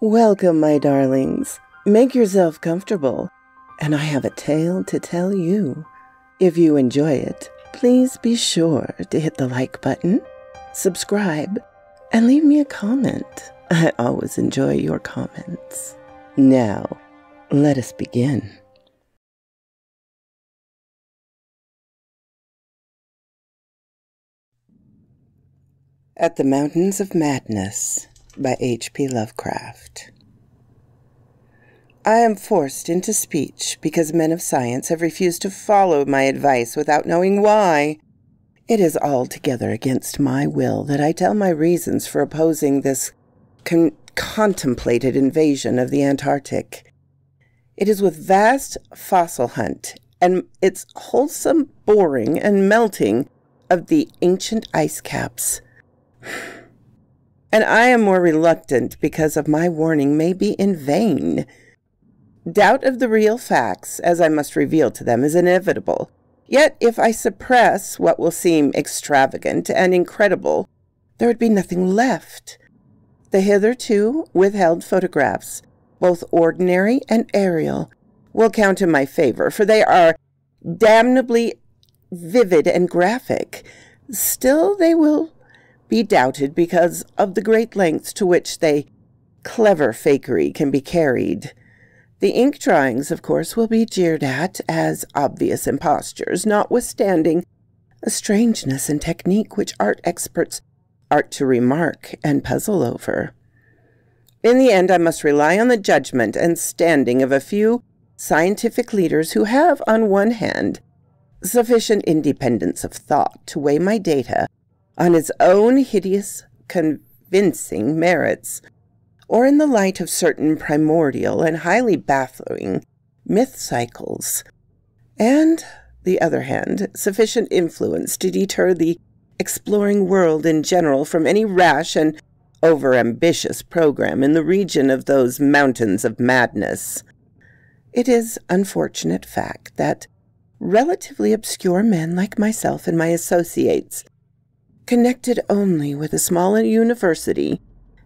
Welcome, my darlings. Make yourself comfortable, and I have a tale to tell you. If you enjoy it, please be sure to hit the like button, subscribe, and leave me a comment. I always enjoy your comments. Now, let us begin. At the Mountains of Madness by H.P. Lovecraft. I am forced into speech because men of science have refused to follow my advice without knowing why. It is altogether against my will that I tell my reasons for opposing this contemplated invasion of the Antarctic. It is with vast fossil hunt and its wholesome boring and melting of the ancient ice caps. And I am more reluctant because of my warning may be in vain. Doubt of the real facts, as I must reveal to them, is inevitable. Yet if I suppress what will seem extravagant and incredible, there would be nothing left. The hitherto withheld photographs, both ordinary and aerial, will count in my favor, for they are damnably vivid and graphic. Still, they will be doubted because of the great lengths to which they clever fakery can be carried. The ink drawings, of course, will be jeered at as obvious impostures, notwithstanding a strangeness in technique which art experts art to remark and puzzle over. In the end, I must rely on the judgment and standing of a few scientific leaders who have, on one hand, sufficient independence of thought to weigh my data on its own hideous, convincing merits, or in the light of certain primordial and highly baffling myth cycles, and, the other hand, sufficient influence to deter the exploring world in general from any rash and over-ambitious program in the region of those mountains of madness. It is unfortunate fact that relatively obscure men like myself and my associates, connected only with a small university,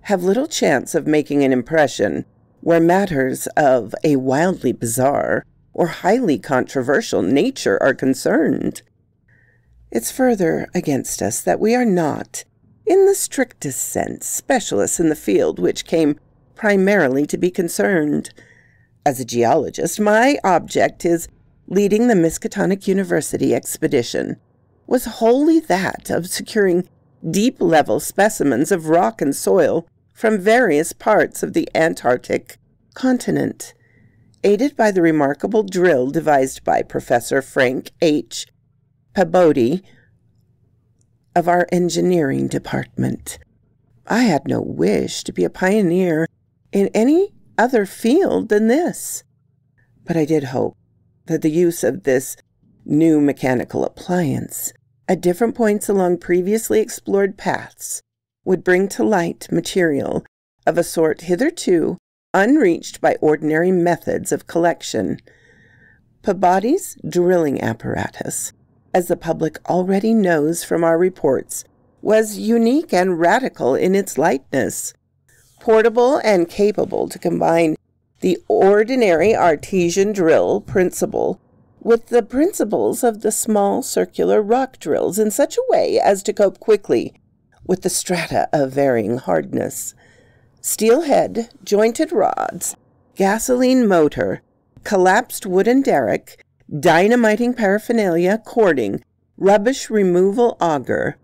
have little chance of making an impression where matters of a wildly bizarre or highly controversial nature are concerned. It's further against us that we are not, in the strictest sense, specialists in the field which came primarily to be concerned. As a geologist, my object is leading the Miskatonic University expedition was wholly that of securing deep-level specimens of rock and soil from various parts of the Antarctic continent, aided by the remarkable drill devised by Professor Frank H. Pabodie of our engineering department. I had no wish to be a pioneer in any other field than this, but I did hope that the use of this new mechanical appliance at different points along previously explored paths would bring to light material of a sort hitherto unreached by ordinary methods of collection. Pabodie's drilling apparatus, as the public already knows from our reports, was unique and radical in its lightness, portable and capable to combine the ordinary artesian drill principle with the principles of the small circular rock drills in such a way as to cope quickly with the strata of varying hardness. Steel head, jointed rods, gasoline motor, collapsed wooden derrick, dynamiting paraphernalia, cording, rubbish removal auger,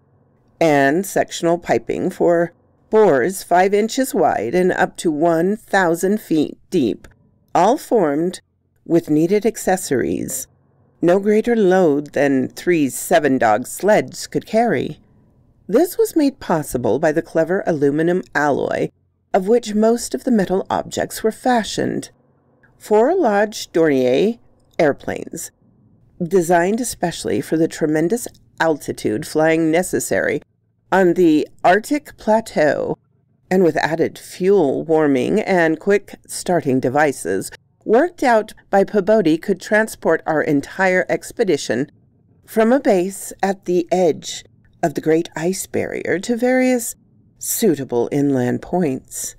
and sectional piping for bores 5 inches wide and up to 1,000 feet deep, all formed with needed accessories, no greater load than 3 7-dog sleds could carry. This was made possible by the clever aluminum alloy of which most of the metal objects were fashioned. 4 large Dornier airplanes, designed especially for the tremendous altitude flying necessary on the Arctic plateau, and with added fuel warming and quick starting devices, worked out by Pabodie, could transport our entire expedition from a base at the edge of the great ice barrier to various suitable inland points.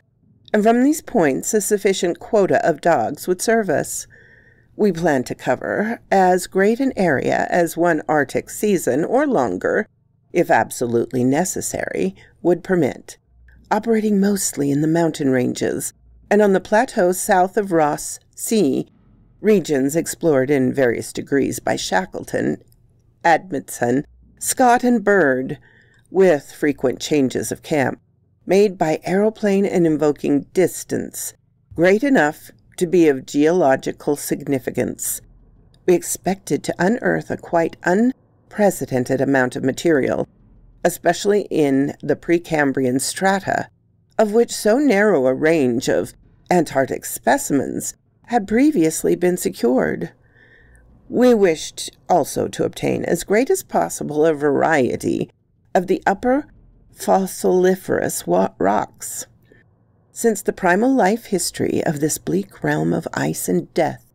and from these points a sufficient quota of dogs would serve us. We plan to cover as great an area as one Arctic season or longer, if absolutely necessary, would permit, operating mostly in the mountain ranges and on the plateau south of Ross Sea, regions explored in various degrees by Shackleton, Amundsen, Scott, and Bird, with frequent changes of camp, made by aeroplane and invoking distance great enough to be of geological significance. We expected to unearth a quite unprecedented amount of material, especially in the Precambrian strata, of which so narrow a range of Antarctic specimens had previously been secured. We wished also to obtain as great as possible a variety of the upper fossiliferous rocks, since the primal life history of this bleak realm of ice and death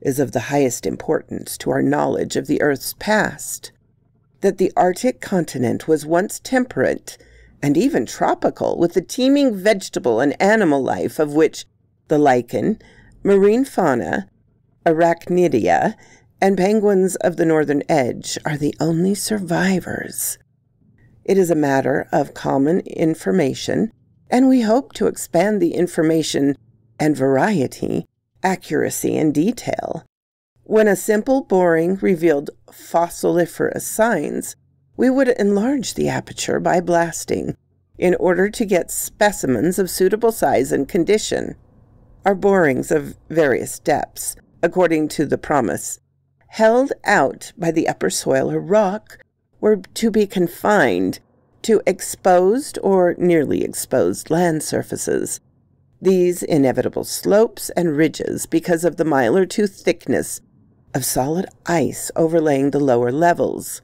is of the highest importance to our knowledge of the Earth's past. That the Arctic continent was once temperate and even tropical, with the teeming vegetable and animal life of which the lichen, marine fauna, arachnidia, and penguins of the northern edge are the only survivors. It is a matter of common information, and we hope to expand the information and variety, accuracy, and detail. When a simple boring revealed fossiliferous signs, we would enlarge the aperture by blasting, in order to get specimens of suitable size and condition. Our borings of various depths, according to the promise, held out by the upper soil or rock, were to be confined to exposed or nearly exposed land surfaces. These inevitable slopes and ridges, because of the mile or two thickness of solid ice overlaying the lower levels.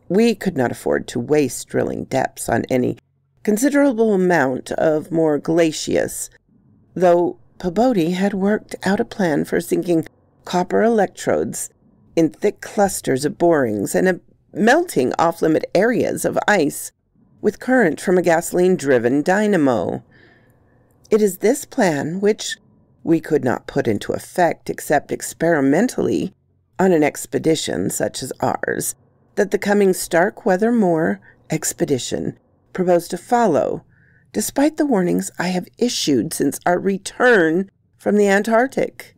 We could not afford to waste drilling depths on any considerable amount of more glacious, though Pabodie had worked out a plan for sinking copper electrodes in thick clusters of borings and melting off-limit areas of ice with current from a gasoline-driven dynamo. It is this plan, which we could not put into effect except experimentally on an expedition such as ours, that the coming Starkweather Moor expedition proposed to follow, despite the warnings I have issued since our return from the Antarctic.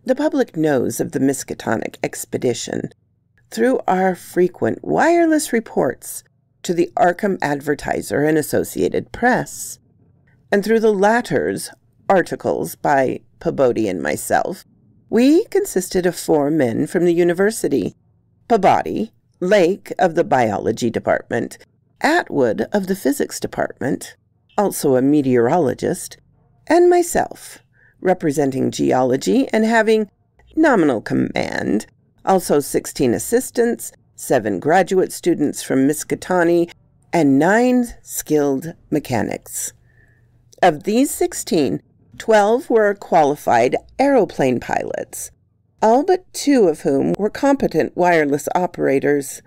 The public knows of the Miskatonic expedition through our frequent wireless reports to the Arkham Advertiser and Associated Press, and through the latter's articles by Pabodie and myself. We consisted of 4 men from the university: Pabodie, Lake of the biology department, Atwood of the physics department, also a meteorologist, and myself, representing geology and having nominal command, also 16 assistants, 7 graduate students from Miskatonic, and 9 skilled mechanics. Of these 16, 12 were qualified aeroplane pilots, all but 2 of whom were competent wireless operators.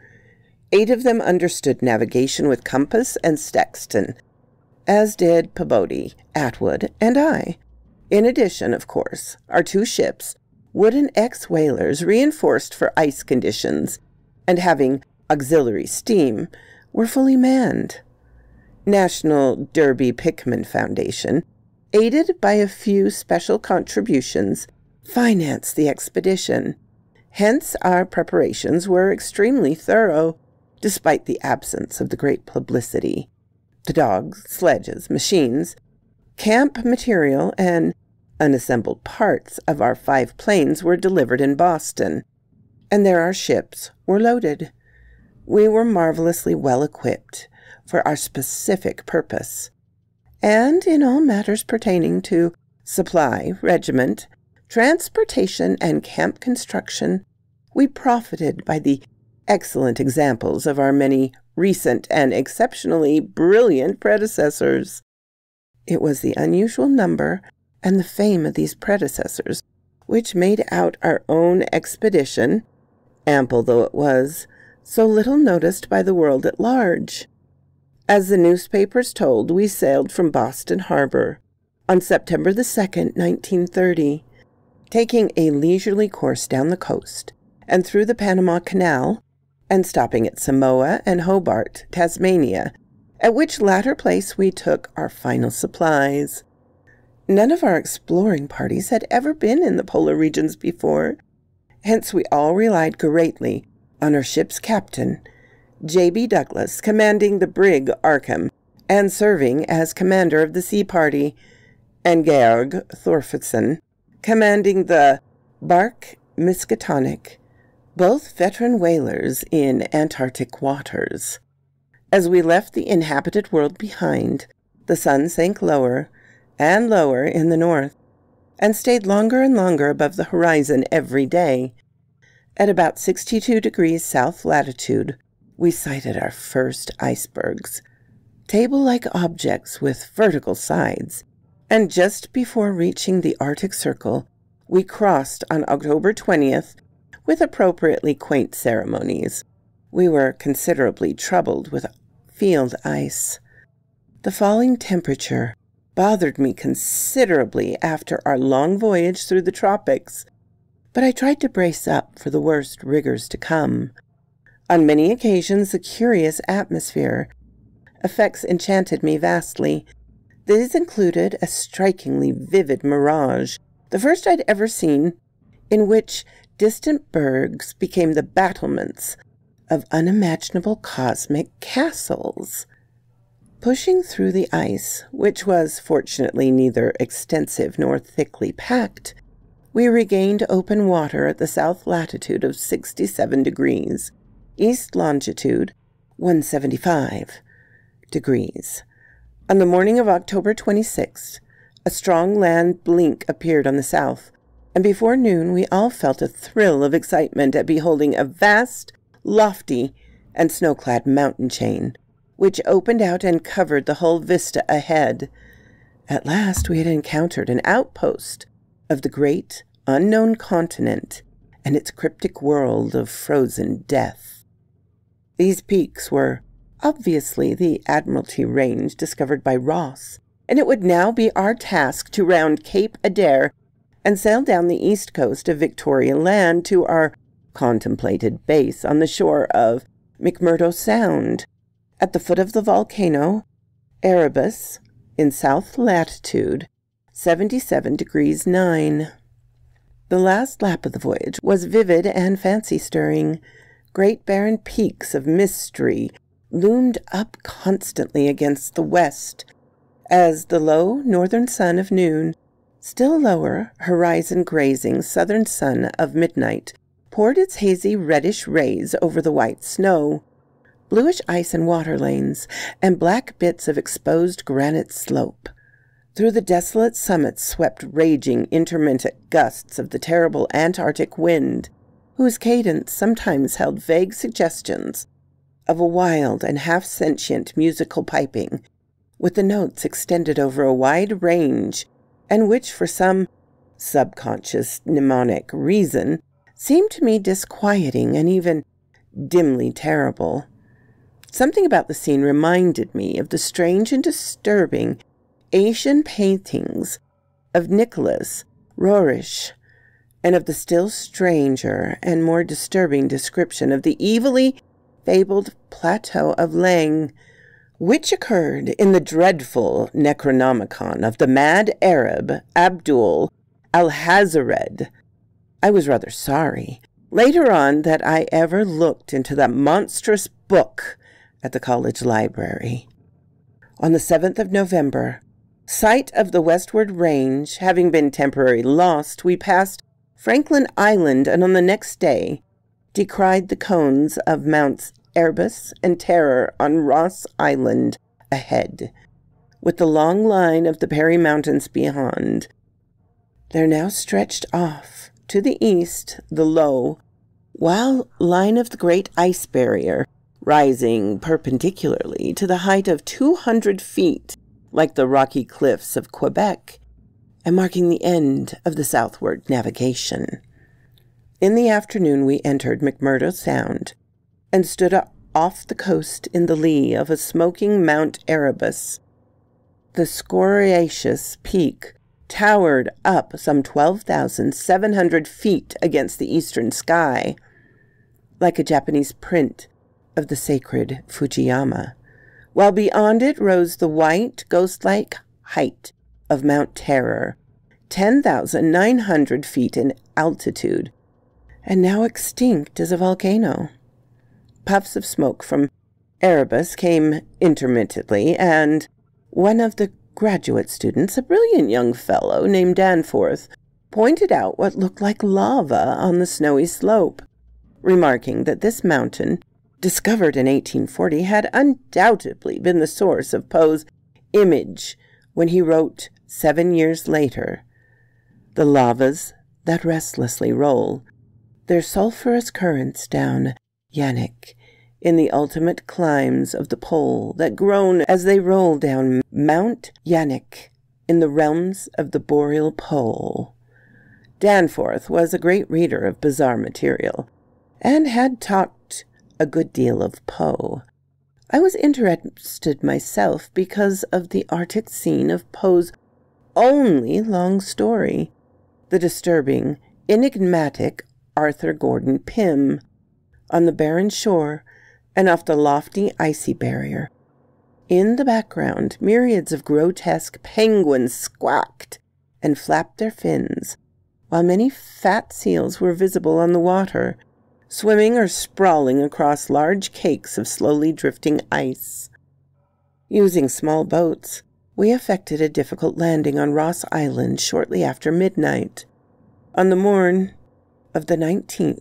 8 of them understood navigation with compass and sextant, as did Pabodie, Atwood, and I. In addition, of course, our 2 ships, wooden ex-whalers reinforced for ice conditions and having auxiliary steam, were fully manned. National Derby Pickman Foundation, aided by a few special contributions, financed the expedition. Hence our preparations were extremely thorough, despite the absence of the great publicity. The dogs, sledges, machines, camp material, and unassembled parts of our 5 planes were delivered in Boston, and there our ships were loaded. We were marvelously well equipped for our specific purpose, and in all matters pertaining to supply, regiment, transportation, and camp construction, we profited by the excellent examples of our many recent and exceptionally brilliant predecessors. It was the unusual number and the fame of these predecessors which made out our own expedition, ample though it was, so little noticed by the world at large. As the newspapers told, we sailed from Boston Harbor on September the 2nd, 1930, taking a leisurely course down the coast and through the Panama Canal, and stopping at Samoa and Hobart, Tasmania, at which latter place we took our final supplies. None of our exploring parties had ever been in the polar regions before, hence we all relied greatly on our ship's captain, J.B. Douglas, commanding the brig Arkham and serving as commander of the sea party, and Georg Thorfinn, commanding the bark Miskatonic, both veteran whalers in Antarctic waters. As we left the inhabited world behind, the sun sank lower and lower in the north, and stayed longer and longer above the horizon every day. At about 62 degrees south latitude, we sighted our first icebergs, table-like objects with vertical sides, and just before reaching the Arctic Circle, we crossed on October 20th with appropriately quaint ceremonies. We were considerably troubled with field ice. The falling temperature bothered me considerably after our long voyage through the tropics, but I tried to brace up for the worst rigors to come. On many occasions, the curious atmosphere effects enchanted me vastly. These included a strikingly vivid mirage, the first I'd ever seen, in which distant bergs became the battlements of unimaginable cosmic castles. Pushing through the ice, which was fortunately neither extensive nor thickly packed, we regained open water at the south latitude of 67 degrees, east longitude 175 degrees. On the morning of October 26th, a strong land blink appeared on the south, and before noon we all felt a thrill of excitement at beholding a vast, lofty, and snow-clad mountain chain, which opened out and covered the whole vista ahead. At last we had encountered an outpost of the great, unknown continent and its cryptic world of frozen death. These peaks were obviously the Admiralty Range discovered by Ross, and it would now be our task to round Cape Adare and sail down the east coast of Victoria Land to our contemplated base on the shore of McMurdo Sound, at the foot of the volcano Erebus, in south latitude 77 degrees 9. The last lap of the voyage was vivid and fancy-stirring. Great barren peaks of mystery loomed up constantly against the west, as the low northern sun of noon, still lower horizon-grazing southern sun of midnight, poured its hazy reddish rays over the white snow, bluish ice and water lanes, and black bits of exposed granite slope. Through the desolate summits swept raging intermittent gusts of the terrible Antarctic wind, whose cadence sometimes held vague suggestions of a wild and half-sentient musical piping, with the notes extended over a wide range, and which, for some subconscious mnemonic reason, seemed to me disquieting and even dimly terrible. Something about the scene reminded me of the strange and disturbing Asian paintings of Nicholas Roerich, and of the still stranger and more disturbing description of the evilly fabled plateau of Leng, which occurred in the dreadful Necronomicon of the mad Arab Abdul al-Hazared. I was rather sorry, later on, that I ever looked into that monstrous book at the college library. On the 7th of November, sight of the westward range having been temporarily lost, we passed Franklin Island, and on the next day descried the cones of Mounts Erebus and Terror on Ross Island ahead, with the long line of the Perry Mountains beyond. There now stretched off to the east the low, wild line of the great ice barrier, rising perpendicularly to the height of 200 feet, like the rocky cliffs of Quebec, and marking the end of the southward navigation. In the afternoon we entered McMurdo Sound, and stood off the coast in the lee of a smoking Mount Erebus. The scoriaceous peak towered up some 12,700 feet against the eastern sky, like a Japanese print of the sacred Fujiyama, while beyond it rose the white, ghost-like height of Mount Terror, 10,900 feet in altitude, and now extinct as a volcano. Puffs of smoke from Erebus came intermittently, and one of the graduate students, a brilliant young fellow named Danforth, pointed out what looked like lava on the snowy slope, remarking that this mountain, discovered in 1840, had undoubtedly been the source of Poe's image when he wrote 7 years later, "The lavas that restlessly roll their sulphurous currents down Yannick in the ultimate climes of the pole that groan as they roll down Mount Yannick in the realms of the boreal pole." Danforth was a great reader of bizarre material, and had talked a good deal of Poe. I was interested myself because of the Arctic scene of Poe's only long story, the disturbing, enigmatic Arthur Gordon Pym, on the barren shore and off the lofty icy barrier. In the background, myriads of grotesque penguins squawked and flapped their fins, while many fat seals were visible on the water, swimming or sprawling across large cakes of slowly drifting ice. Using small boats, we effected a difficult landing on Ross Island shortly after midnight. On the morn of the 19th,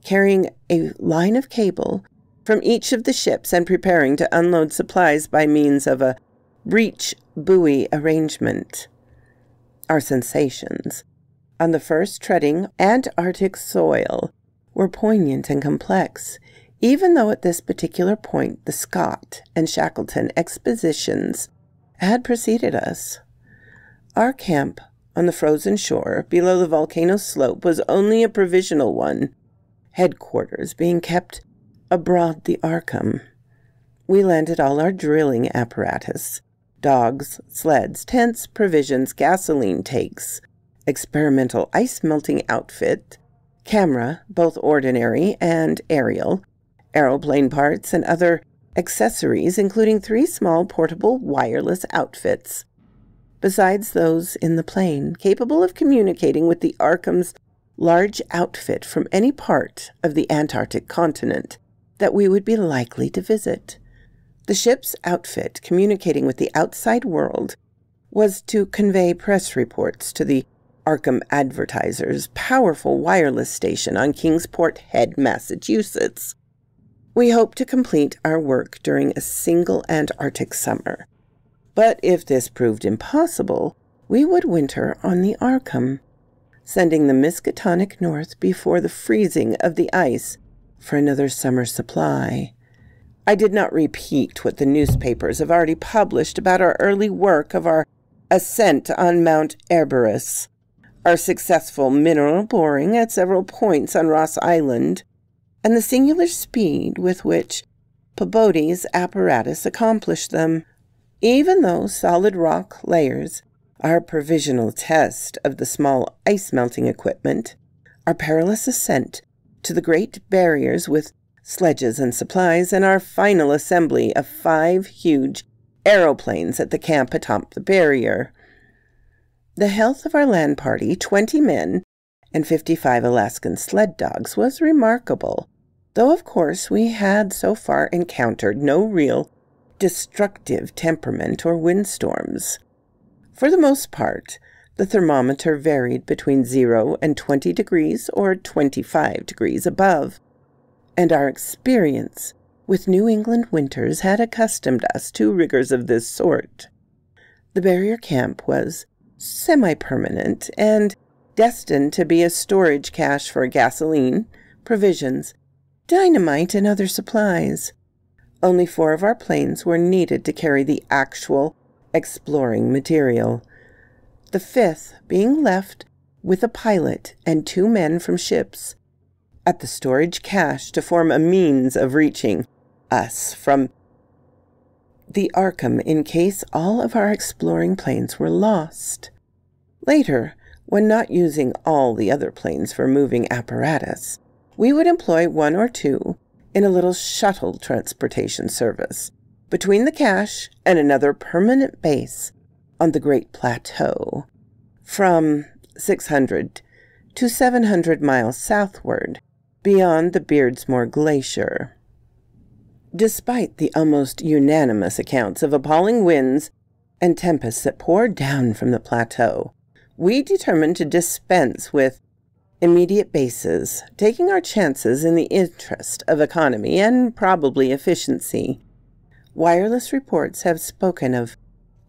carrying a line of cable from each of the ships and preparing to unload supplies by means of a breech buoy arrangement. Our sensations, on the first treading Antarctic soil, were poignant and complex, even though at this particular point the Scott and Shackleton expeditions had preceded us. Our camp on the frozen shore below the volcano slope was only a provisional one, headquarters being kept aboard the Arkham. We landed all our drilling apparatus, dogs, sleds, tents, provisions, gasoline tanks, experimental ice-melting outfit, camera, both ordinary and aerial, aeroplane parts, and other accessories, including 3 small portable wireless outfits, besides those in the plane, capable of communicating with the Arkham's large outfit from any part of the Antarctic continent that we would be likely to visit. The ship's outfit, communicating with the outside world, was to convey press reports to the Arkham Advertiser's powerful wireless station on Kingsport Head, Massachusetts. We hoped to complete our work during a single Antarctic summer, but if this proved impossible, we would winter on the Arkham, sending the Miskatonic north before the freezing of the ice for another summer supply. I did not repeat what the newspapers have already published about our early work of our ascent on Mount Erebus, our successful mineral boring at several points on Ross Island, and the singular speed with which Peabody's apparatus accomplished them. Even though solid rock layers, our provisional test of the small ice-melting equipment, our perilous ascent to the great barriers with sledges and supplies, and our final assembly of 5 huge aeroplanes at the camp atop the barrier. The health of our land party, 20 men and 55 Alaskan sled dogs, was remarkable, though of course we had so far encountered no real destructive temperament or windstorms. For the most part, the thermometer varied between 0 and 20 degrees or 25 degrees above, and our experience with New England winters had accustomed us to rigors of this sort. The barrier camp was semi-permanent and destined to be a storage cache for gasoline, provisions, dynamite, and other supplies. Only 4 of our planes were needed to carry the actual exploring material, the 5th being left with a pilot and 2 men from ships at the storage cache to form a means of reaching us from the Arkham in case all of our exploring planes were lost. Later, when not using all the other planes for moving apparatus, we would employ one or two in a little shuttle transportation service between the cache and another permanent base on the Great Plateau, from 600 to 700 miles southward beyond the Beardsmore Glacier. Despite the almost unanimous accounts of appalling winds and tempests that poured down from the plateau, we determined to dispense with immediate bases, taking our chances in the interest of economy and probably efficiency. Wireless reports have spoken of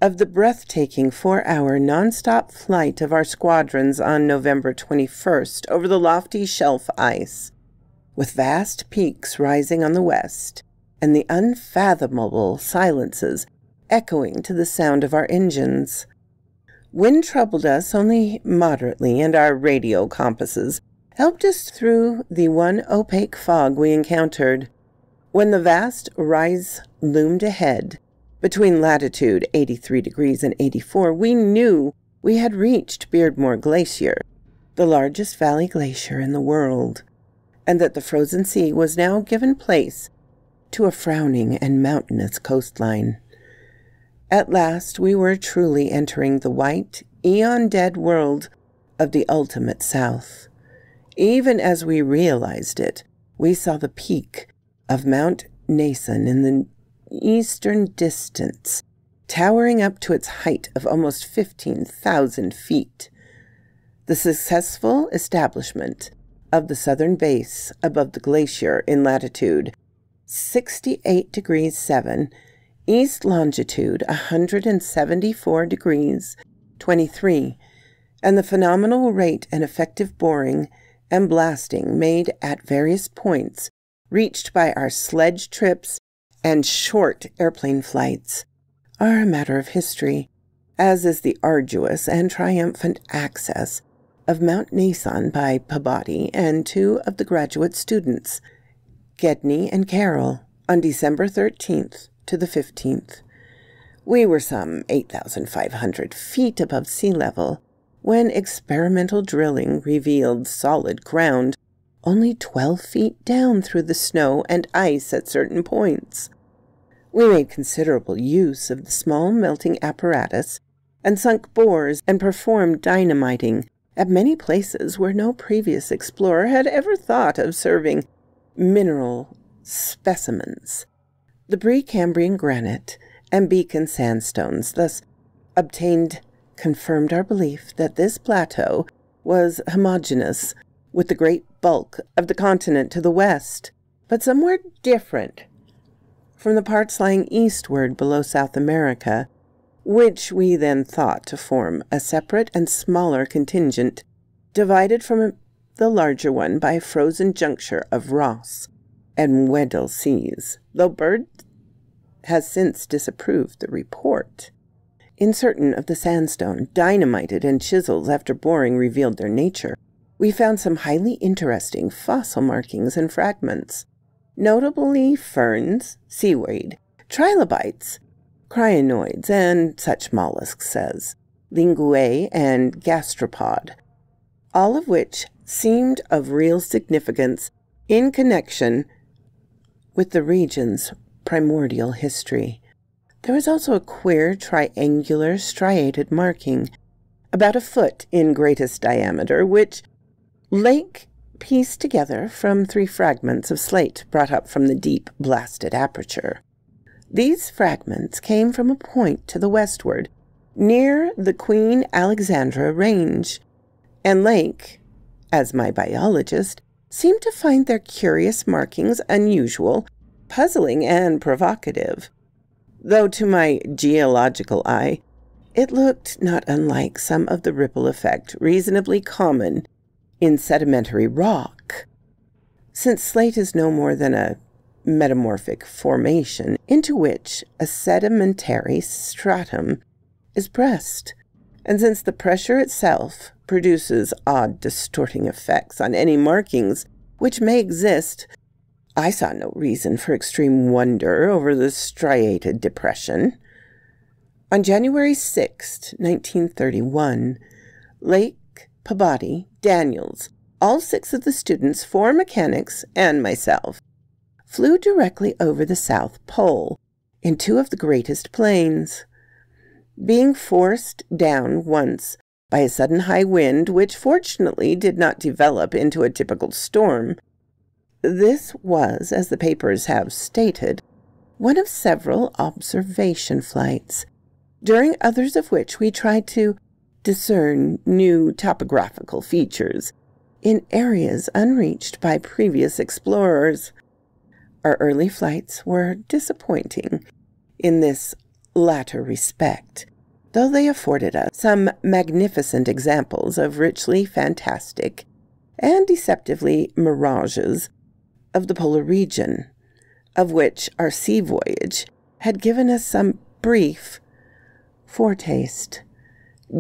the breathtaking 4-hour nonstop flight of our squadrons on November 21st over the lofty shelf ice, with vast peaks rising on the west and the unfathomable silences echoing to the sound of our engines. Wind troubled us only moderately, and our radio compasses helped us through the one opaque fog we encountered. When the vast rise loomed ahead, between latitude 83 degrees and 84, we knew we had reached Beardmore Glacier, the largest valley glacier in the world, and that the frozen sea was now given place to a frowning and mountainous coastline. At last we were truly entering the white, eon-dead world of the ultimate South. Even as we realized it, we saw the peak of Mount Nason in the eastern distance, towering up to its height of almost 15,000 feet. The successful establishment of the southern base above the glacier in latitude 68 degrees 7, east longitude 174 degrees 23, and the phenomenal rate and effective boring and blasting made at various points reached by our sledge trips and short airplane flights are a matter of history, as is the arduous and triumphant access of Mount Nason by Peabody and two of the graduate students, Gedney and Carroll, on December 13th to the 15th. We were some 8,500 feet above sea level when experimental drilling revealed solid ground only 12 feet down through the snow and ice at certain points. We made considerable use of the small melting apparatus and sunk bores and performed dynamiting at many places where no previous explorer had ever thought of serving mineral specimens. The Precambrian granite and Beacon sandstones thus obtained confirmed our belief that this plateau was homogeneous with the great bulk of the continent to the west, but somewhere different from the parts lying eastward below South America, which we then thought to form a separate and smaller contingent, divided from the larger one by a frozen juncture of Ross and Weddell seas, though Byrd has since disapproved the report. In certain of the sandstone, dynamited and chisels after boring revealed their nature, we found some highly interesting fossil markings and fragments, notably ferns, seaweed, trilobites, crinoids, and such mollusks as linguae and gastropod, all of which seemed of real significance in connection with the region's primordial history. There was also a queer triangular striated marking, about a foot in greatest diameter, which Lake pieced together from 3 fragments of slate brought up from the deep blasted aperture. These fragments came from a point to the westward, near the Queen Alexandra Range, and Lake, as my biologist, seemed to find their curious markings unusual, puzzling, and provocative, though to my geological eye it looked not unlike some of the ripple effect reasonably common in sedimentary rock, since slate is no more than a metamorphic formation into which a sedimentary stratum is pressed, and since the pressure itself produces odd distorting effects on any markings which may exist I saw no reason for extreme wonder over the striated depression. On January 6, 1931, Lake, Peabody, Daniels, all 6 of the students, 4 mechanics, and myself, flew directly over the South Pole in 2 of the greatest planes. Being forced down once by a sudden high wind, which fortunately did not develop into a typical storm, this was, as the papers have stated, one of several observation flights, during others of which we tried to discern new topographical features in areas unreached by previous explorers. Our early flights were disappointing in this latter respect, though they afforded us some magnificent examples of richly fantastic and deceptively mirages of the polar region, of which our sea voyage had given us some brief foretaste.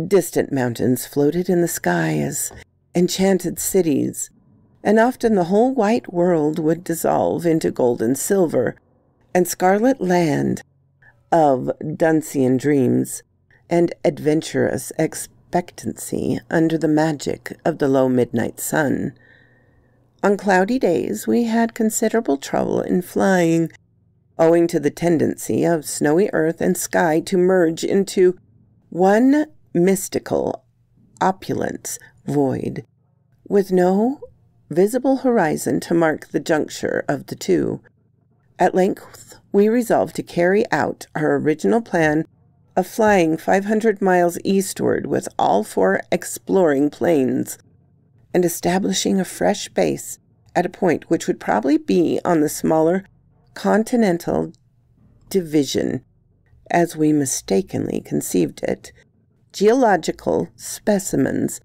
Distant mountains floated in the sky as enchanted cities, and often the whole white world would dissolve into gold and silver and scarlet land of Duncian dreams and adventurous expectancy under the magic of the low midnight sun. On cloudy days we had considerable trouble in flying, owing to the tendency of snowy earth and sky to merge into one mystical opulence void, with no visible horizon to mark the juncture of the two. At length we resolved to carry out our original plan of flying 500 miles eastward with all 4 exploring planes, and establishing a fresh base at a point which would probably be on the smaller continental division, as we mistakenly conceived it. Geological specimens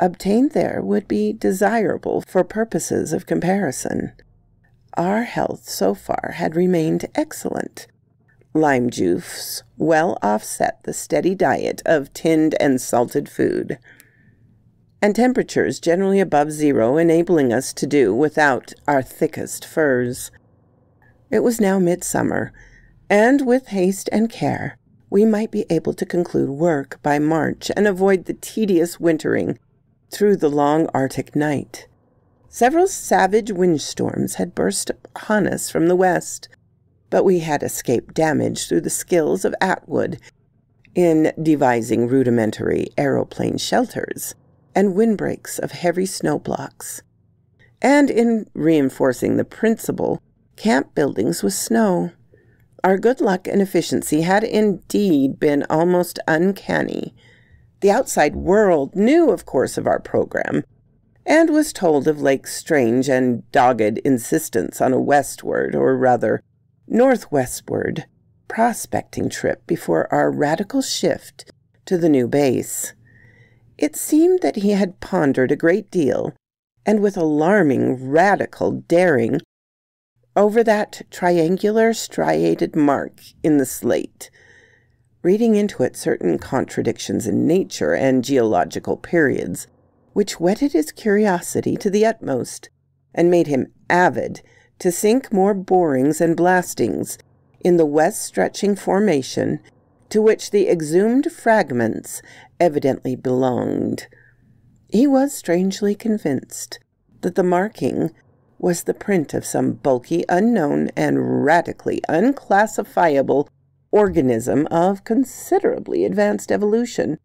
obtained there would be desirable for purposes of comparison. Our health so far had remained excellent. Lime juice well offset the steady diet of tinned and salted food, and temperatures generally above 0, enabling us to do without our thickest furs. It was now midsummer, and with haste and care we might be able to conclude work by March and avoid the tedious wintering through the long Arctic night. Several savage windstorms had burst upon us from the west, but we had escaped damage through the skills of Atwood in devising rudimentary aeroplane shelters and windbreaks of heavy snow blocks, and in reinforcing the principal camp buildings with snow. Our good luck and efficiency had indeed been almost uncanny. The outside world knew, of course, of our program, and was told of Lake's strange and dogged insistence on a westward, or rather northwestward, prospecting trip before our radical shift to the new base. It seemed that he had pondered a great deal, and with alarming radical daring, over that triangular striated mark in the slate, reading into it certain contradictions in nature and geological periods, which whetted his curiosity to the utmost, and made him avid to sink more borings and blastings in the west-stretching formation to which the exhumed fragments evidently belonged. He was strangely convinced that the marking was the print of some bulky, unknown, and radically unclassifiable organism of considerably advanced evolution,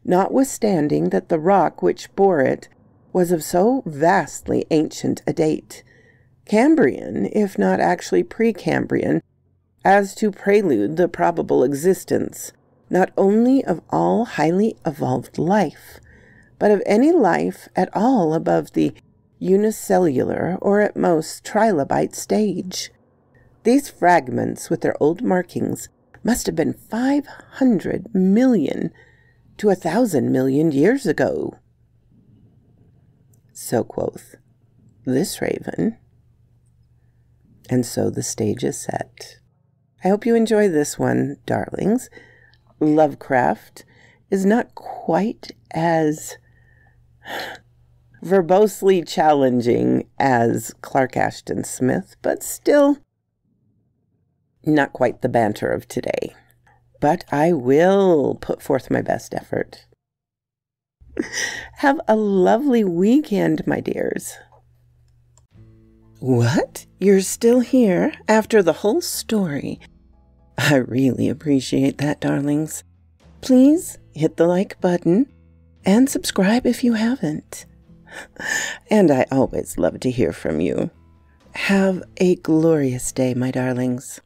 notwithstanding that the rock which bore it was of so vastly ancient a date, Cambrian, if not actually Precambrian, as to prelude the probable existence not only of all highly evolved life, but of any life at all above the unicellular or at most trilobite stage. These fragments, with their old markings, must have been 500 million to 1,000 million years ago. So quoth this raven, and so the stage is set. I hope you enjoy this one, darlings. Lovecraft is not quite as verbosely challenging as Clark Ashton Smith, but still not quite the banter of today. But I will put forth my best effort. Have a lovely weekend, my dears. What? You're still here after the whole story? I really appreciate that, darlings. Please hit the like button and subscribe if you haven't. And I always love to hear from you. Have a glorious day, my darlings.